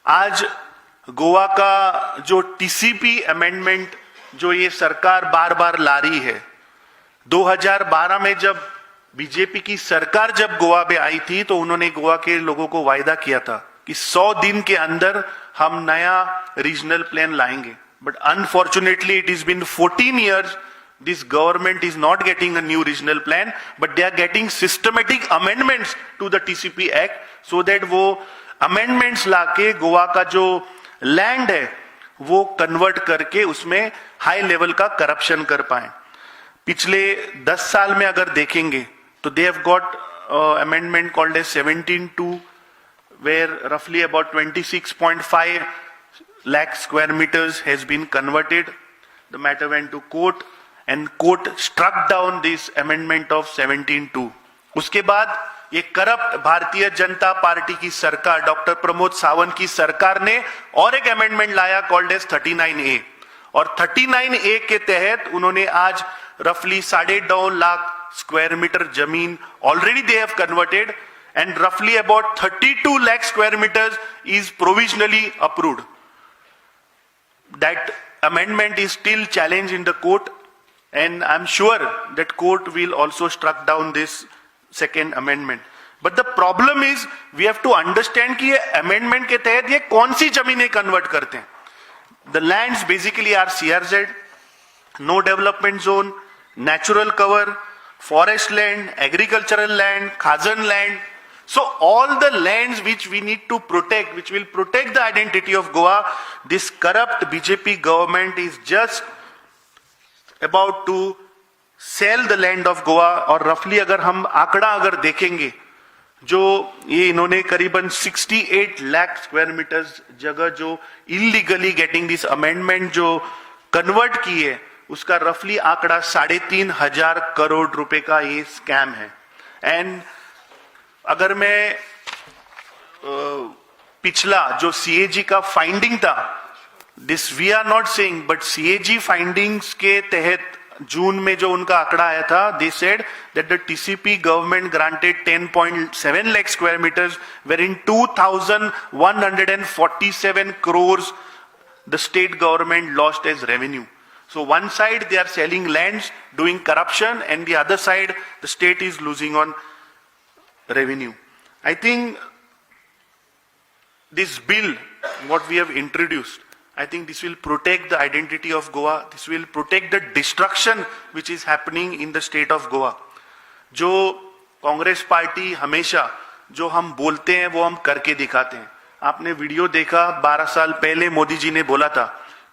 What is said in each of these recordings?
आज गोवा का जो टीसीपी अमेंडमेंट जो ये सरकार बार बार ला रही है, 2012 में जब बीजेपी की सरकार जब गोवा में आई थी तो उन्होंने गोवा के लोगों को वायदा किया था कि 100 दिन के अंदर हम नया रीजनल प्लान लाएंगे. But unfortunately it is been 14 years. This government is not getting a new regional plan, but they are getting systematic amendments to the TCP Act so that वो amendments लाके गोवा का जो लैंड है वो convert करके उसमें high level का corruption कर पाए. पिछले 10 साल में अगर देखेंगे तो they have got amendment called as 17(2) where roughly about 26.5 lakh square meters has been converted. The matter went to court and court struck down this amendment of 17(2). उसके बाद ये करप्ट भारतीय जनता पार्टी की सरकार, डॉक्टर प्रमोद सावंत की सरकार ने और एक अमेंडमेंट लाया कॉल्ड एज 39A. और 39A के तहत उन्होंने आज रफली 2.5 लाख स्क्वायर मीटर जमीन already they have converted and roughly about 32 lakh square meters is provisionally approved. That amendment is still challenged in the court, and I'm sure that court will also struck down this second amendment. But the problem is we have to understand कि ये amendment के तहत ये कौन सी जमीनें convert करते हैं. The lands basically are CRZ, no development zone, natural cover, forest land, agricultural land, khazan land. So all the lands which we need to protect, which will protect the identity of Goa, this corrupt BJP government is just about to sell the land of Goa. और roughly अगर हम आंकड़ा अगर देखेंगे, जो ये इन्होंने करीबन 68 लाख स्क्वायर मीटर्स जगह जो इलीगली गेटिंग दिस अमेंडमेंट जो कन्वर्ट की है, उसका रफली आंकड़ा 3,500 करोड़ रुपए का ये स्कैम है. एंड अगर मैं पिछला जो सीएजी का फाइंडिंग था, this we are not saying, but CAG findings के तहत जून में जो उनका आंकड़ा आया था, they said that the TCP government granted 10.7 lakh square metres were in 2,147 crores the state government lost as revenue. So one side they are selling lands, doing corruption, and the other side the state is losing on revenue. I think this bill, what we have introduced, I think this will protect the identity of Goa. This will protect the destruction which is happening in the state of Goa. जो Congress party हमेशा जो हम बोलते हैं वो हम करके दिखाते हैं. आपने वीडियो देखा, 12 साल पहले मोदी जी ने बोला था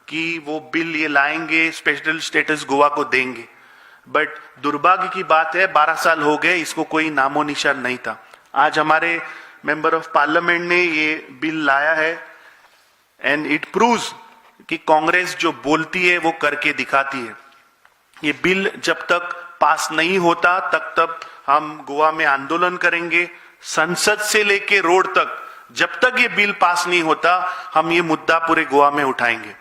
कि वो बिल ये लाएंगे, स्पेशल स्टेटस गोवा को देंगे. बट दुर्भाग्य की बात है 12 साल हो गए, इसको कोई नामो निशान नहीं था. आज हमारे मेंबर ऑफ पार्लियामेंट ने ये बिल लाया है एंड इट प्रूव्स कि कांग्रेस जो बोलती है वो करके दिखाती है. ये बिल जब तक पास नहीं होता तब हम गोवा में आंदोलन करेंगे, संसद से लेके रोड तक. जब तक ये बिल पास नहीं होता हम ये मुद्दा पूरे गोवा में उठाएंगे.